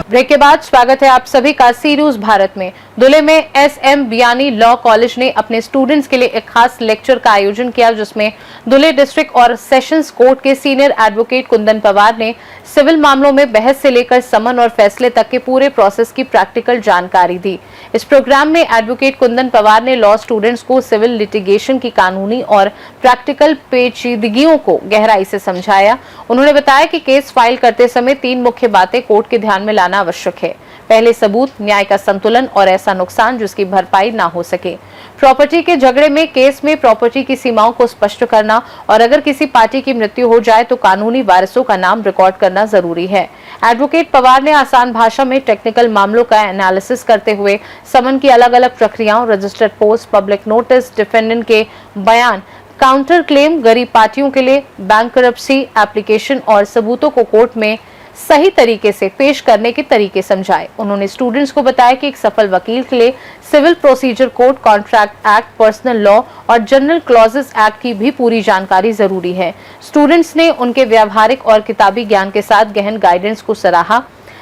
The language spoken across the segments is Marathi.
ब्रेक के बाद स्वागत है आप सभी का सी न्यूज भारत में। धुले में एसएम बियानी लॉ कॉलेज ने अपने स्टूडेंट्स के लिए एक खास लेक्चर का आयोजन किया, जिसमें धुले डिस्ट्रिक्ट और सेशंस कोर्ट के सीनियर एडवोकेट कुंदन पवार ने सिविल मामलों में बहस से लेकर समन और फैसले तक के पूरे प्रोसेस की प्रैक्टिकल जानकारी दी। इस प्रोग्राम में एडवोकेट कुंदन पवार ने लॉ स्टूडेंट्स को सिविल लिटिगेशन की कानूनी और प्रैक्टिकल पेचीदगियों को गहराई से समझाया। उन्होंने बताया कि केस फाइल करते समय 3 मुख्य बातें कोर्ट के ध्यान में लाना आवश्यक है। पहले सबूत, न्याय का संतुलन और ऐसा नुकसान जिसकी भरपाई ना हो सके। प्रॉपर्टी के झगड़े में केस में प्रॉपर्टी की सीमाओं को स्पष्ट करना और अगर किसी पार्टी की मृत्यु हो जाए तो कानूनी वारिसों का नाम रिकॉर्ड करना जरूरी है। एडवोकेट पवार ने आसान भाषा में टेक्निकल मामलों का एनालिसिस करते हुए समन की अलग-अलग प्रक्रियाओं, registered post, public notice, defendant के बयान, काउंटर क्लेम, गरीब पार्टियों के लिए बैंकरप्सी एप्लीकेशन और सबूतों को कोर्ट में सही तरीके से पेश करने के तरीके समझाए। उन्होंने स्टूडेंट्स को बताया कि एक सफल वकील के लिए civil procedure code, contract act, personal law और जनरल क्लॉजेस एक्ट की भी पूरी जानकारी जरूरी है। स्टूडेंट्स ने उनके व्यावहारिक और किताबी ज्ञान के साथ गहन गाइडेंस को सराहा।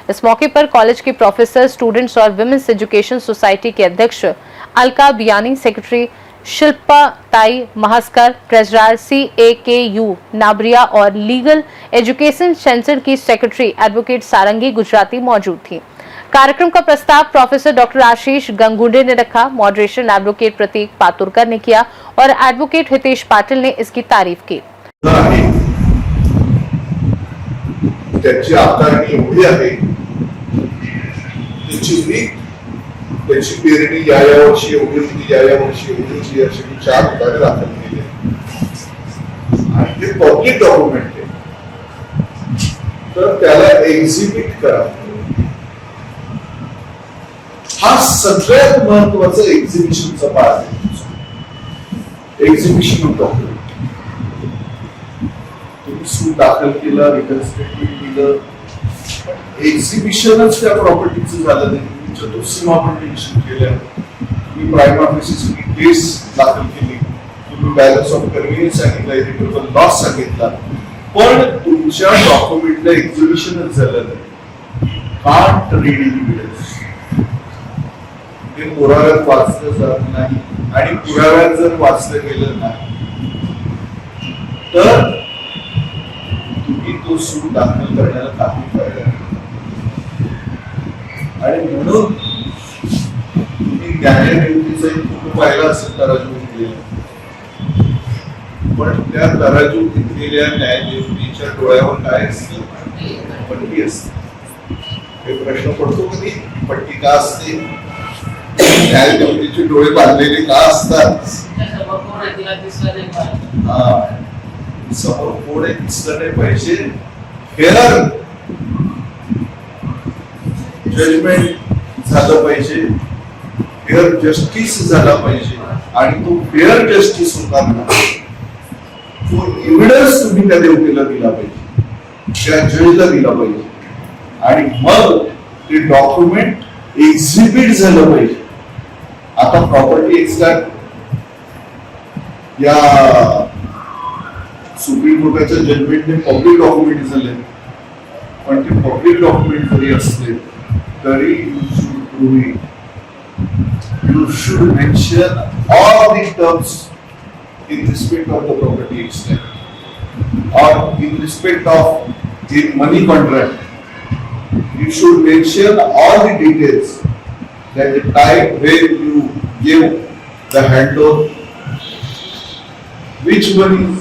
इस मौके पर कॉलेज के प्रोफेसर, स्टूडेंट्स और विमेंस एजुकेशन सोसाइटी के अध्यक्ष अलका बियानी, सेक्रेटरी शिल्पा ताई महास्कर, ट्रेजरर CAKU नाबरिया और लीगल एजुकेशन सेंटर की सेक्रेटरी एडवोकेट सारंगी गुजराती मौजूद थी। कार्यक्रम का प्रस्ताव प्रोफेसर डॉक्टर आशीष गंगुडे ने रखा। मॉडरेशन एडवोकेट प्रतीक पातुरकर ने किया और एडवोकेट हितेश पाटिल ने इसकी तारीफ की। त्याची आकारणी एवढी आहे, त्याची पेरणी या वर्षी एवढी होती, या वर्षी एवढी होती, अशी 4 उतारे दाखल केले आणि ते पब्लिक डॉक्युमेंट आहे, तर त्याला एक्झिबिट करा। हा सगळ्यात महत्वाचा एक्झिबिशनचा पार्ट आहे। एक्झिबिशन डॉक्युमेंट तुम्ही सूट दाखल केला, रिटर्न स्टेटमेंट दिलं, एक्झिबिशनच त्या प्रॉपर्टीचं झालं नाही। चतुर्सीमा पण टेन्शन केलं, तुम्ही प्राइमा फेसी केस दाखल केली, तुम्ही बॅलन्स ऑफ कन्व्हिनियन्स सांगितलं, इरिटेबल लॉस सांगितला, पण तुमच्या डॉक्युमेंटला एक्झिबिशनच झालं नाही। कांट रीड एव्हिडन्स, ते पुराव्यात वाचलं जात नाही आणि पुराव्यात जर वाचलं गेलं नाही तर तुम्ही तो सूट दाखल करण्याला काही फायदा नाही। आणि म्हणून तुम्ही न्यायनिवृत्तीचा एक फोटो पाहिला असेल तराजू घेतलेला, पण त्या तराजू घेतलेल्या न्यायनिवृत्तीच्या डोळ्यावर काय असतं? पट्टी असते। हे प्रश्न पडतो कधी, पट्टी का असते? न्यायनिवृत्तीचे डोळे बांधलेले का असतात? समोर कोण आहे दिसलं नाही पाहिजे, फेअर जजमेंट झालं पाहिजे, फेअर जस्टिस झाला पाहिजे आणि तो फेअर जस्टिस होताना तो एव्हिडन्स तुम्ही त्या देवतेला दिला पाहिजे, त्या जजला दिला पाहिजे आणि मग ते डॉक्युमेंट एक्झिबिट झालं पाहिजे। आता प्रॉपर्टी एक्सट्रॅक्ट या सुप्रीम कोर्टाच्या जजमेंटने पब्लिक डॉक्युमेंट झाले, पण ते पब्लिक डॉक्युमेंट जरी असले तरी you should mention all the terms in respect of the property extent or in respect of the money contract. You should mention all the details, that the time when you give the handover, which one is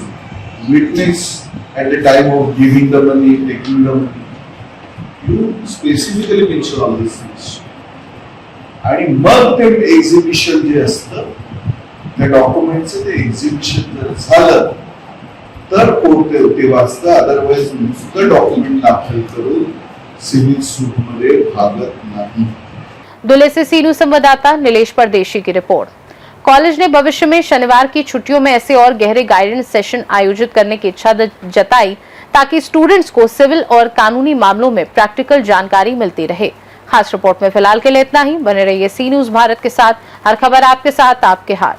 witness at the time of giving the money, taking the money. You specifically mention all these things. आणि मग ते एक्झिबिशन जे असतं त्या डॉक्युमेंटचं ते एक्झिबिशन जर झालं तर कोर्ट ते वाचतं, अदरवाइज नुसतं डॉक्युमेंट दाखल करून सिविल सूट मध्ये भागत नाही। धुले से सी न्यूज संवाददाता नीलेश परदेशी की रिपोर्ट। कॉलेज ने भविष्य में शनिवार की छुट्टियों में ऐसे और गहरे गाइडेंस सेशन आयोजित करने की इच्छा जताई ताकि स्टूडेंट्स को सिविल और कानूनी मामलों में प्रैक्टिकल जानकारी मिलती रहे। खास रिपोर्ट में फिलहाल के लिए इतना ही। बने रहिए सी न्यूज भारत के साथ, हर खबर आपके साथ, आपके हाथ।